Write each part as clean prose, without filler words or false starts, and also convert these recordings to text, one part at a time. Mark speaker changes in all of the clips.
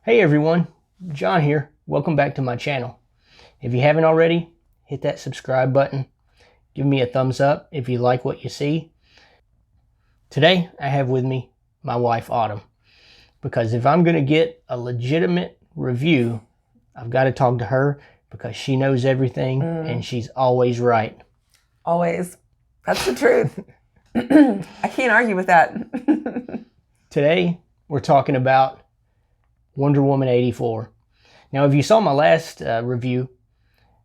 Speaker 1: Hey everyone, John here. Welcome back to my channel. If you haven't already, hit that subscribe button. Give me a thumbs up if you like what you see. Today, I have with me my wife, Autumn. Because if I'm going to get a legitimate review, I've got to talk to her because she knows everything and she's always right.
Speaker 2: Always. That's the truth. I can't argue with that.
Speaker 1: Today, we're talking about Wonder Woman 84. Now, if you saw my last review,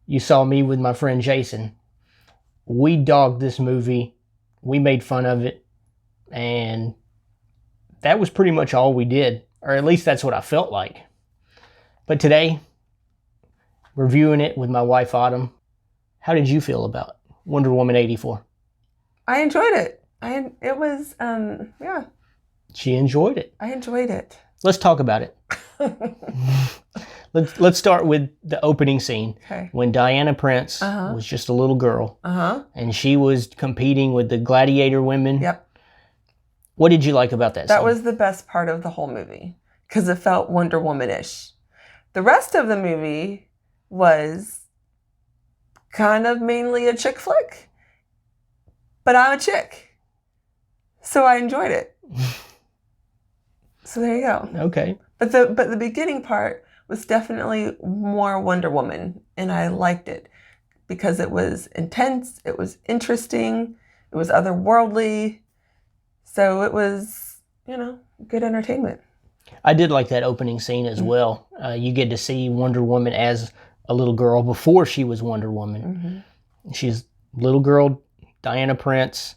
Speaker 1: you saw me with my friend Jason. We dogged this movie. We made fun of it. And that was pretty much all we did. Or at least that's what I felt like. But today, reviewing it with my wife Autumn, how did you feel about Wonder Woman 84?
Speaker 2: I enjoyed it. It was, yeah.
Speaker 1: She enjoyed it.
Speaker 2: I enjoyed it.
Speaker 1: Let's talk about it. Let's start with the opening scene.
Speaker 2: Okay.
Speaker 1: When Diana Prince was just a little girl. And she was competing with the gladiator women.
Speaker 2: Yep.
Speaker 1: What did you like about that scene?
Speaker 2: That was the best part of the whole movie because it felt Wonder Woman-ish. The rest of the movie was kind of mainly a chick flick, but I'm a chick, so I enjoyed it. So there you go.
Speaker 1: Okay.
Speaker 2: But the beginning part was definitely more Wonder Woman, and I liked it because it was intense, it was interesting, it was otherworldly. So it was, good entertainment.
Speaker 1: I did like that opening scene as well. You get to see Wonder Woman as a little girl before she was Wonder Woman. She's little girl Diana Prince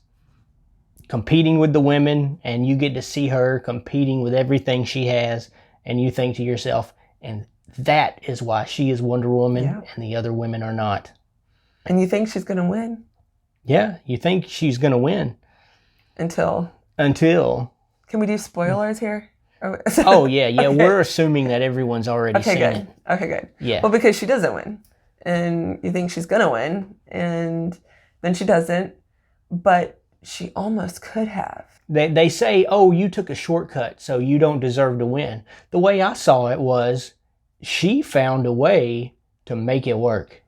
Speaker 1: competing with the women, and you get to see her competing with everything she has, and you think to yourself, and that is why she is Wonder Woman and the other women are not.
Speaker 2: And you think she's going to win.
Speaker 1: Yeah, you think she's going to win.
Speaker 2: Until.
Speaker 1: Can
Speaker 2: we do spoilers here?
Speaker 1: Oh, yeah. Okay. We're assuming that everyone's already seen it.
Speaker 2: Okay, good.
Speaker 1: Yeah.
Speaker 2: Well, because she doesn't win. And you think she's going to win. And then she doesn't. But she almost could have.
Speaker 1: They say, oh, you took a shortcut, so you don't deserve to win. The way I saw it was she found a way to make it work.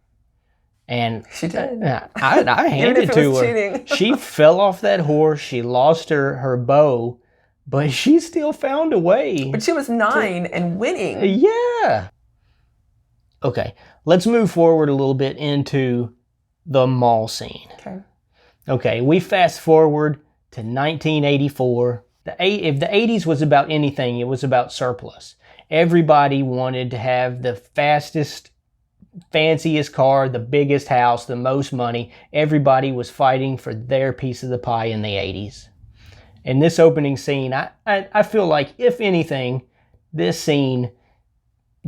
Speaker 1: And
Speaker 2: she did.
Speaker 1: I handed it to her. Cheating. She fell off that horse. She lost her bow, but she still found a way.
Speaker 2: But she was 9 and winning.
Speaker 1: Yeah. Okay, let's move forward a little bit into the mall scene. Okay, we fast forward to 1984. If the 80s was about anything, it was about surplus. Everybody wanted to have the fastest, fanciest car, the biggest house, the most money. Everybody was fighting for their piece of the pie in the 80s. In this opening scene, I feel like, if anything, this scene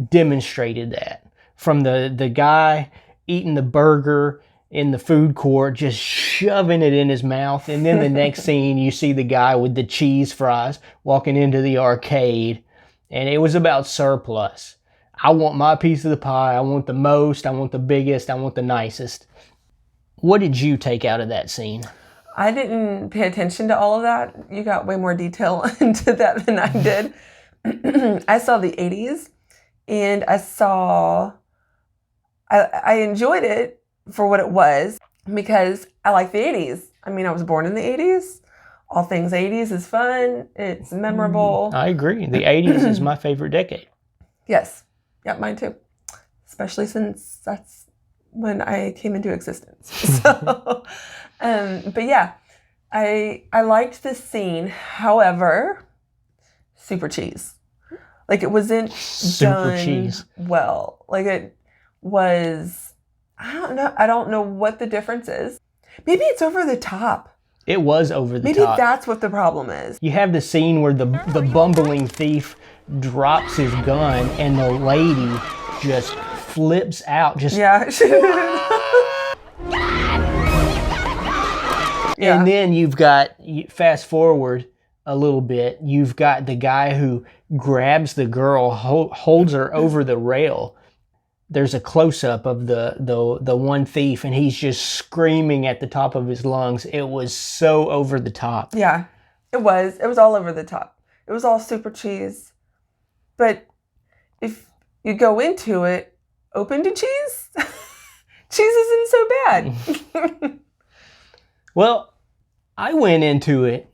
Speaker 1: demonstrated that. From the guy eating the burger in the food court, just shoving it in his mouth. And then the next scene, you see the guy with the cheese fries walking into the arcade. And it was about surplus. I want my piece of the pie. I want the most. I want the biggest. I want the nicest. What did you take out of that scene?
Speaker 2: I didn't pay attention to all of that. You got way more detail into that than I did. I saw the 80s, and I enjoyed it for what it was because I like the 80s. I mean, I was born in the 80s. All things 80s is fun. It's memorable.
Speaker 1: I agree. The 80s is my favorite decade.
Speaker 2: Yes. Yep, mine too. Especially since that's when I came into existence. So, but yeah, I liked this scene. However, super cheese. Like, it wasn't
Speaker 1: super
Speaker 2: done
Speaker 1: cheese
Speaker 2: well. Like, it was, I don't know what the difference is. Maybe it's over the top.
Speaker 1: It was over the top.
Speaker 2: Maybe that's what the problem is.
Speaker 1: You have the scene where the bumbling thief drops his gun and the lady just flips out. And then you've got, fast forward a little bit, you've got the guy who grabs the girl, holds her over the rail. There's a close-up of the one thief, and he's just screaming at the top of his lungs. It was so over the top.
Speaker 2: Yeah, it was. It was all over the top. It was all super cheese. But if you go into it open to cheese, cheese isn't so bad.
Speaker 1: Well, I went into it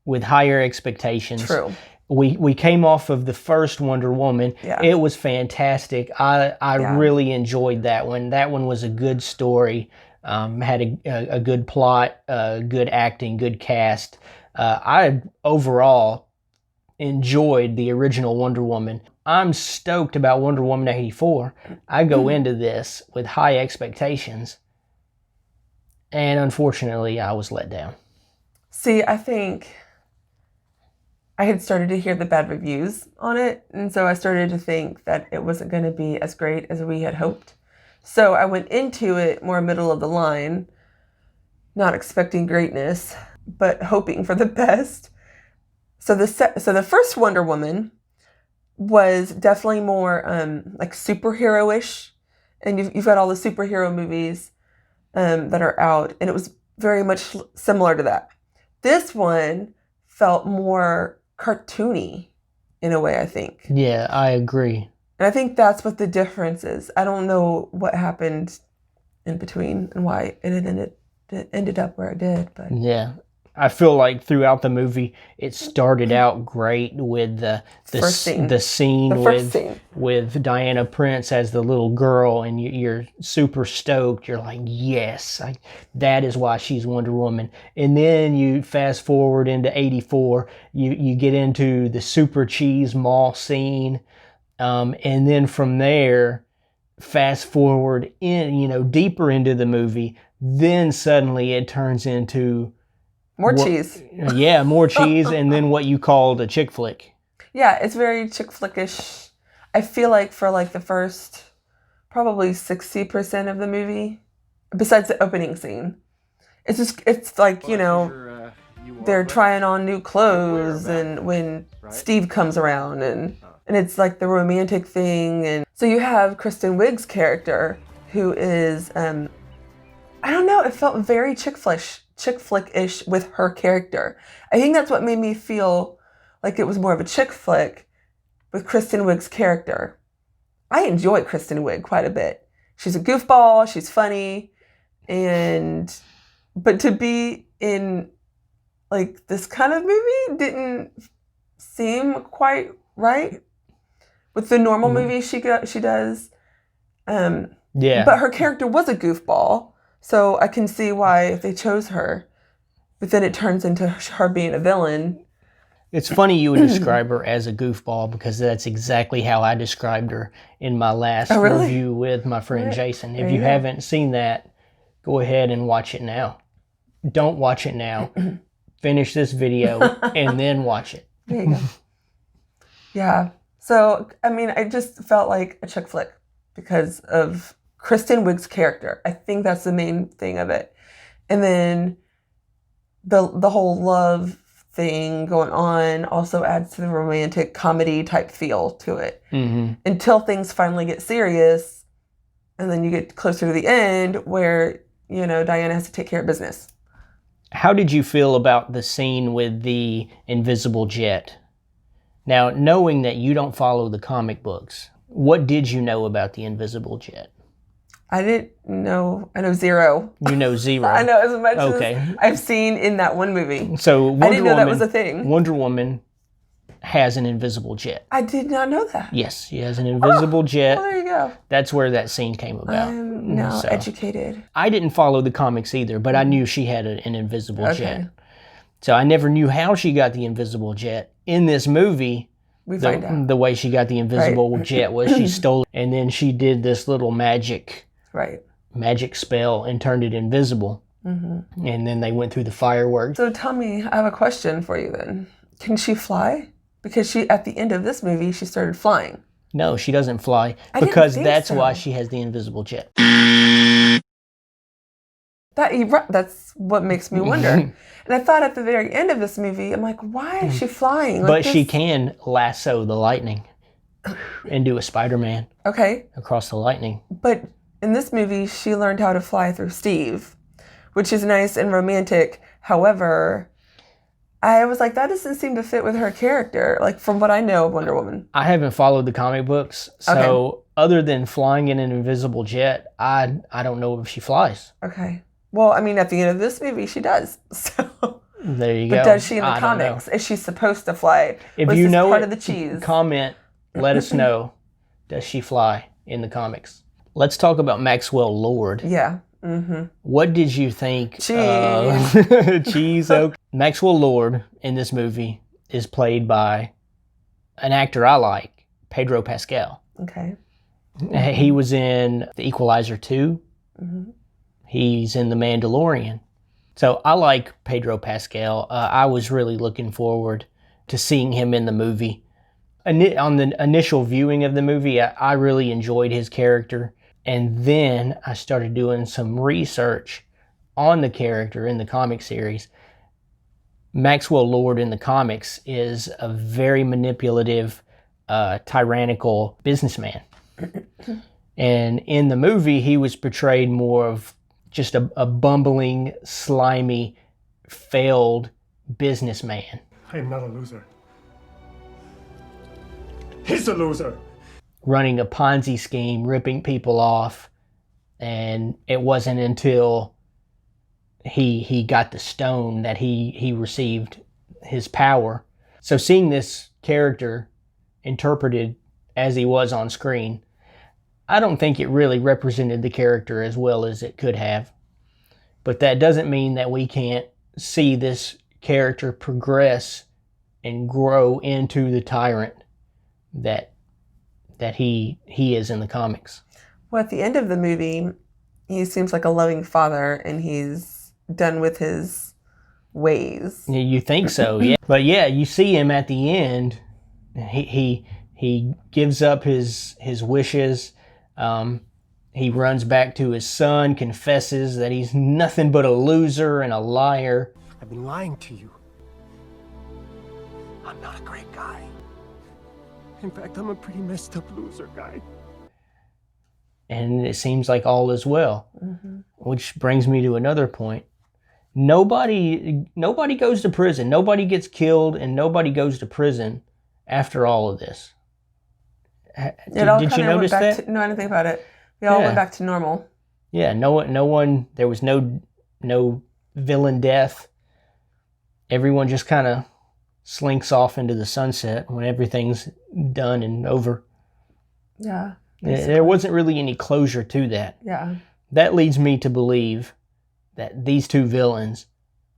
Speaker 1: with higher expectations.
Speaker 2: True.
Speaker 1: We came off of the first Wonder Woman.
Speaker 2: Yeah.
Speaker 1: It was fantastic. I really enjoyed that one. That one was a good story. Had a good plot, good acting, good cast. I overall enjoyed the original Wonder Woman. I'm stoked about Wonder Woman 84. I go into this with high expectations, and unfortunately, I was let down.
Speaker 2: See, I think I had started to hear the bad reviews on it, and so I started to think that it wasn't going to be as great as we had hoped. So I went into it more middle of the line, not expecting greatness, but hoping for the best. So the first Wonder Woman was definitely more like superhero-ish, and you've got all the superhero movies that are out, and it was very much similar to that. This one felt more cartoony in a way, I think.
Speaker 1: Yeah, I agree.
Speaker 2: And I think that's what the difference is. I don't know what happened in between and why it ended up where it did. But
Speaker 1: yeah, I feel like throughout the movie, it started out great with the scene with Diana Prince as the little girl, and you're super stoked. You're like, yes, that is why she's Wonder Woman. And then you fast forward into 84, you get into the super cheese mall scene, and then from there, fast forward in deeper into the movie. Then suddenly it turns into
Speaker 2: more cheese.
Speaker 1: Yeah, more cheese, and then what you called a chick flick.
Speaker 2: Yeah, it's very chick flickish. I feel like for like the first probably 60% of the movie, besides the opening scene, it's like, they're trying on new clothes, and when Steve comes around, and it's like the romantic thing. And so you have Kristen Wiig's character, who is I don't know, it felt very chick flick-ish with her character. I think that's what made me feel like it was more of a chick flick with Kristen Wiig's character. I enjoy Kristen Wiig quite a bit. She's a goofball, she's funny, but to be in like this kind of movie didn't seem quite right with the normal movies she does.
Speaker 1: Yeah.
Speaker 2: But her character was a goofball. So I can see why if they chose her, but then it turns into her being a villain.
Speaker 1: It's funny you would describe her as a goofball, because that's exactly how I described her in my last review with my friend Jason. If you haven't seen that, go ahead and watch it now. Don't watch it now. Finish this video and then watch it.
Speaker 2: There you go. Yeah. So, I mean, I just felt like a chick flick because of Kristen Wiig's character. I think that's the main thing of it. And then the whole love thing going on also adds to the romantic comedy type feel to it. Mm-hmm. Until things finally get serious, and then you get closer to the end where, Diana has to take care of business.
Speaker 1: How did you feel about the scene with the invisible jet? Now, knowing that you don't follow the comic books, what did you know about the invisible jet?
Speaker 2: I didn't know. I know zero.
Speaker 1: You know zero.
Speaker 2: I know as much as I've seen in that one movie.
Speaker 1: So
Speaker 2: I didn't know that was a thing.
Speaker 1: Wonder Woman has an invisible jet.
Speaker 2: I did not know that.
Speaker 1: Yes, she has an invisible jet.
Speaker 2: Well, there you go.
Speaker 1: That's where that scene came about.
Speaker 2: I'm now educated.
Speaker 1: I didn't follow the comics either, but I knew she had an invisible jet. So I never knew how she got the invisible jet. In this movie,
Speaker 2: we find out.
Speaker 1: The way she got the invisible jet was she stole it, and then she did this little magic spell and turned it invisible. Mm-hmm. And then they went through the fireworks.
Speaker 2: So tell me, I have a question for you then. Can she fly? Because at the end of this movie, she started flying.
Speaker 1: No, she doesn't fly, because that's why she has the invisible jet.
Speaker 2: That's what makes me wonder. And I thought at the very end of this movie, I'm like, why is she flying?
Speaker 1: But she can lasso the lightning and do a Spider-Man across the lightning.
Speaker 2: But in this movie, she learned how to fly through Steve, which is nice and romantic. However, I was like, that doesn't seem to fit with her character, like from what I know of Wonder Woman.
Speaker 1: I haven't followed the comic books, so other than flying in an invisible jet, I don't know if she flies.
Speaker 2: Okay. Well, I mean, at the end of this movie, she does. So
Speaker 1: there you go.
Speaker 2: But does she in the comics? Is she supposed to fly?
Speaker 1: If you know
Speaker 2: part
Speaker 1: it,
Speaker 2: of the cheese?
Speaker 1: Comment. Let us know. Does she fly in the comics? Let's talk about Maxwell Lord.
Speaker 2: Yeah. Mm-hmm.
Speaker 1: What did you think?
Speaker 2: Cheese.
Speaker 1: Cheese. Okay. Maxwell Lord in this movie is played by an actor I like, Pedro Pascal.
Speaker 2: Okay.
Speaker 1: He was in The Equalizer 2.
Speaker 2: Mm-hmm.
Speaker 1: He's in The Mandalorian. So I like Pedro Pascal. I was really looking forward to seeing him in the movie. On the initial viewing of the movie, I really enjoyed his character. And then I started doing some research on the character in the comic series. Maxwell Lord in the comics is a very manipulative, tyrannical businessman. And in the movie, he was portrayed more of just a bumbling, slimy, failed businessman.
Speaker 3: I am not a loser. He's a loser.
Speaker 1: Running a Ponzi scheme, ripping people off. And it wasn't until he got the stone that he received his power. So seeing this character interpreted as he was on screen, I don't think it really represented the character as well as it could have. But that doesn't mean that we can't see this character progress and grow into the tyrant that he is in the comics.
Speaker 2: Well, at the end of the movie, he seems like a loving father, and he's done with his ways.
Speaker 1: You think so, yeah. But yeah, you see him at the end. He gives up his wishes. He runs back to his son, confesses that he's nothing but a loser and a liar.
Speaker 3: I've been lying to you. I'm not a great guy. In fact, I'm a pretty messed up loser guy.
Speaker 1: And it seems like all is well.
Speaker 2: Mm-hmm.
Speaker 1: Which brings me to another point. Nobody goes to prison. Nobody gets killed, and nobody goes to prison after all of this. Did you notice that?
Speaker 2: No, I didn't think about it. We all went back to normal.
Speaker 1: Yeah, no one. There was no villain death. Everyone just kind of slinks off into the sunset when everything's done and over.
Speaker 2: Yeah.
Speaker 1: Basically. There wasn't really any closure to that.
Speaker 2: Yeah.
Speaker 1: That leads me to believe that these two villains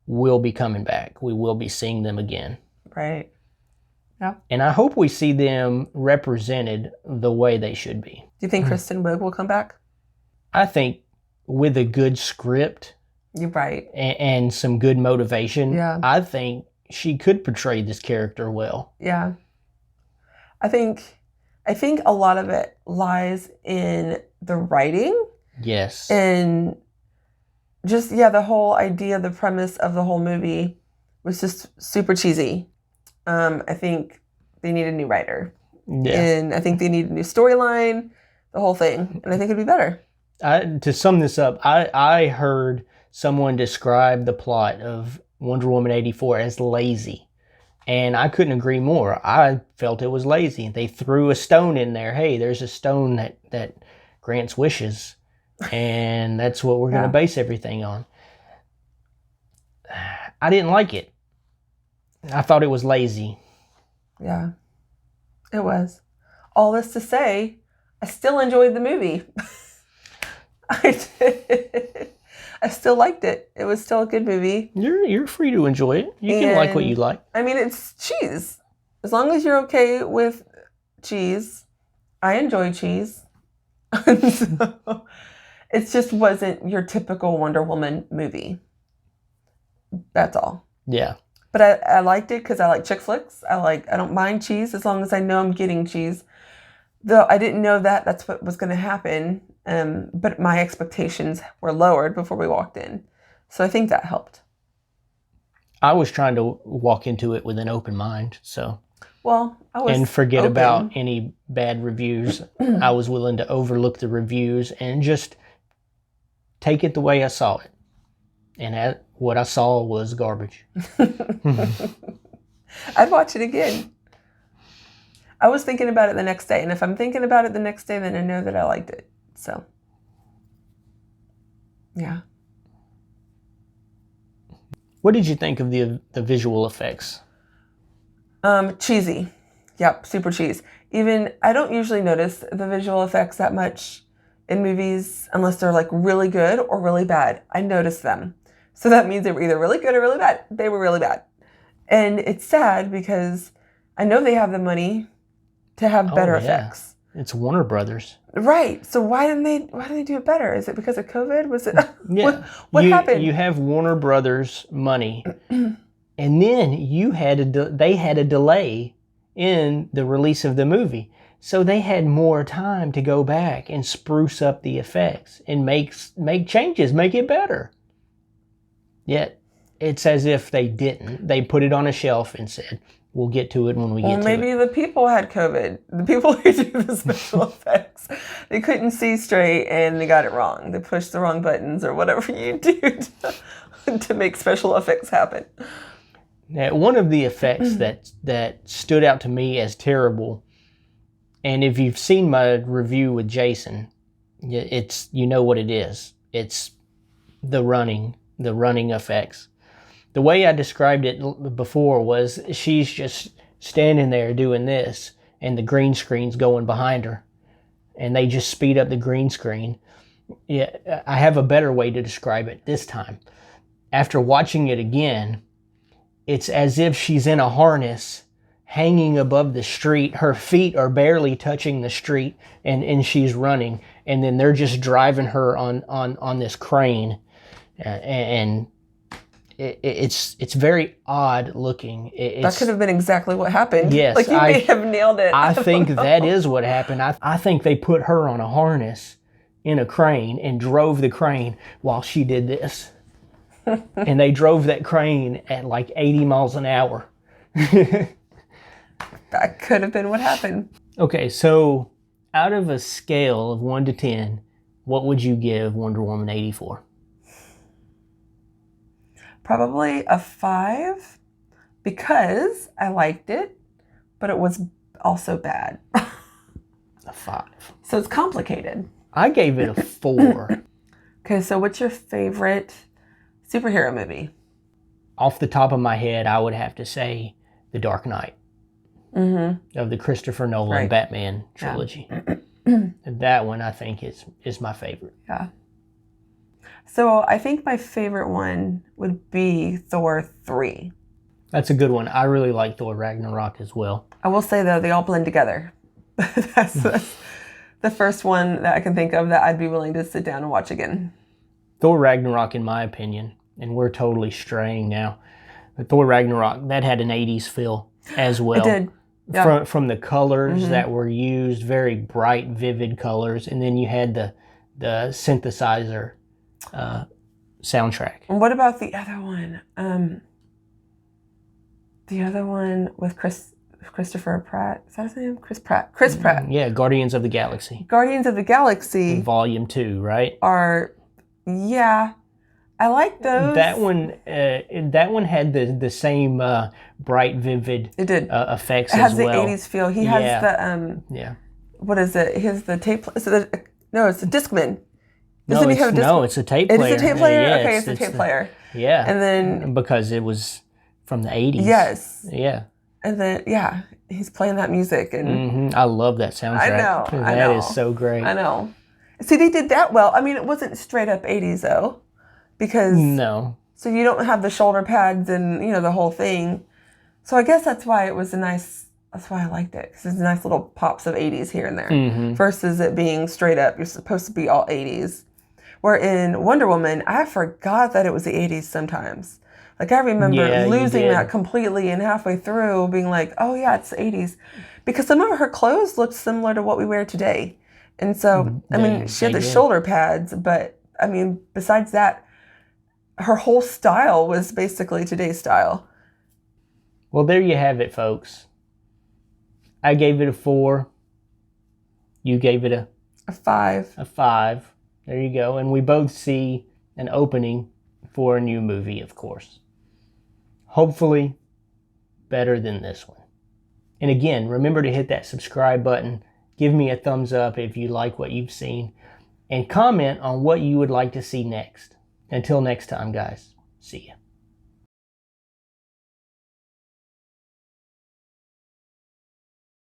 Speaker 1: will be coming back. We will be seeing them again.
Speaker 2: Right. Yeah.
Speaker 1: And I hope we see them represented the way they should be.
Speaker 2: Do you think Kristen Wiig will come back?
Speaker 1: I think with a good script,
Speaker 2: you're right,
Speaker 1: and some good motivation, I think she could portray this character well.
Speaker 2: Yeah. I think a lot of it lies in the writing.
Speaker 1: Yes.
Speaker 2: And just, the whole idea, the premise of the whole movie was just super cheesy. I think they need a new writer. Yeah. And I think they need a new storyline, the whole thing. And I think it'd be better.
Speaker 1: To sum this up, I heard someone describe the plot of Wonder Woman 84 as lazy. And I couldn't agree more. I felt it was lazy. They threw a stone in there. Hey, there's a stone that grants wishes. And that's what we're going to base everything on. I didn't like it. I thought it was lazy.
Speaker 2: Yeah, it was. All this to say, I still enjoyed the movie. I did. I still liked it. It was still a good movie.
Speaker 1: You're free to enjoy it. You can like what you like.
Speaker 2: I mean, it's cheese. As long as you're okay with cheese, I enjoy cheese. So, it just wasn't your typical Wonder Woman movie. That's all.
Speaker 1: Yeah.
Speaker 2: But I liked it because I like chick flicks. I don't mind cheese as long as I know I'm getting cheese. Though I didn't know that's what was going to happen. But my expectations were lowered before we walked in. So I think that helped.
Speaker 1: I was trying to walk into it with an open mind. So.
Speaker 2: Well, I was
Speaker 1: and forget
Speaker 2: open.
Speaker 1: about any bad reviews. I was willing to overlook the reviews and just take it the way I saw it. And what I saw was garbage.
Speaker 2: I'd watch it again. I was thinking about it the next day, and if I'm thinking about it the next day, then I know that I liked it. So, yeah.
Speaker 1: What did you think of the visual effects?
Speaker 2: Cheesy. Yep, super cheese. Even, I don't usually notice the visual effects that much in movies unless they're like really good or really bad. I notice them. So that means they were either really good or really bad. They were really bad. And it's sad because I know they have the money to have better effects.
Speaker 1: It's Warner Brothers.
Speaker 2: Right. So why didn't they do it better? Is it because of COVID? Was it
Speaker 1: Yeah.
Speaker 2: what happened?
Speaker 1: You have Warner Brothers money. And then they had a delay in the release of the movie. So they had more time to go back and spruce up the effects and make changes, make it better. Yet it's as if they didn't. They put it on a shelf and said, we'll get to it when we get to it.
Speaker 2: Well, maybe the people had COVID. The people who do the special effects, they couldn't see straight and they got it wrong. They pushed the wrong buttons or whatever you do to make special effects happen.
Speaker 1: Now, one of the effects that stood out to me as terrible, and if you've seen my review with Jason, you know what it is. It's the running effects. The way I described it before was she's just standing there doing this, and the green screen's going behind her, and they just speed up the green screen. Yeah, I have a better way to describe it this time. After watching it again, it's as if she's in a harness hanging above the street. Her feet are barely touching the street, and she's running, and then they're just driving her on this crane, and it's very odd looking.
Speaker 2: That could have been exactly what happened.
Speaker 1: Yes,
Speaker 2: like you may have nailed it.
Speaker 1: I think that is what happened. I think they put her on a harness in a crane and drove the crane while she did this. And they drove that crane at like 80 miles an hour.
Speaker 2: That could have been what happened.
Speaker 1: Okay, so out of a scale of 1 to 10, what would you give Wonder Woman 84?
Speaker 2: Probably a 5 because I liked it, but it was also bad.
Speaker 1: A 5.
Speaker 2: So it's complicated.
Speaker 1: I gave it a 4.
Speaker 2: Okay, so what's your favorite superhero movie?
Speaker 1: Off the top of my head, I would have to say The Dark Knight of the Christopher Nolan Batman trilogy. Yeah. That one, I think, is my favorite.
Speaker 2: Yeah. So I think my favorite one would be Thor 3.
Speaker 1: That's a good one. I really like Thor Ragnarok as well.
Speaker 2: I will say, though, they all blend together. That's the first one that I can think of that I'd be willing to sit down and watch again.
Speaker 1: Thor Ragnarok, in my opinion, and we're totally straying now, but Thor Ragnarok, that had an 80s feel as well.
Speaker 2: It did. Yeah.
Speaker 1: From the colors that were used, very bright, vivid colors, and then you had the synthesizer soundtrack.
Speaker 2: And what about the other one? The other one with Christopher Pratt. Is that his name? Chris Pratt. Chris Pratt.
Speaker 1: Yeah, Guardians of the Galaxy.
Speaker 2: Guardians of the Galaxy.
Speaker 1: Volume 2, right?
Speaker 2: Yeah. I like those.
Speaker 1: That one had the same bright, vivid effects as well.
Speaker 2: It has the 80s feel. He has the what is it? He has the tape. It's the Discman.
Speaker 1: No, it's a tape player.
Speaker 2: It's a tape player?
Speaker 1: Yeah,
Speaker 2: okay, it's a tape player.
Speaker 1: Yeah.
Speaker 2: And then
Speaker 1: because it was from the 80s.
Speaker 2: Yes.
Speaker 1: Yeah.
Speaker 2: And then he's playing that music and
Speaker 1: I love that soundtrack.
Speaker 2: I know.
Speaker 1: That is so great.
Speaker 2: I know. See, they did that well. I mean, it wasn't straight up 80s though. Because so you don't have the shoulder pads and the whole thing. So I guess that's why it was that's why I liked it, because there's nice little pops of 80s here and there versus it being straight up. You're supposed to be all 80s. Where in Wonder Woman, I forgot that it was the 80s sometimes. Like I remember losing that completely and halfway through being like, oh yeah, it's the 80s. Because some of her clothes looked similar to what we wear today. And so, I mean, she had the shoulder pads, but I mean, besides that, her whole style was basically today's style.
Speaker 1: Well, there you have it, folks. I gave it a 4. You gave it a
Speaker 2: 5.
Speaker 1: A 5. There you go. And we both see an opening for a new movie, of course. Hopefully, better than this one. And again, remember to hit that subscribe button. Give me a thumbs up if you like what you've seen. And comment on what you would like to see next. Until next time, guys. See ya.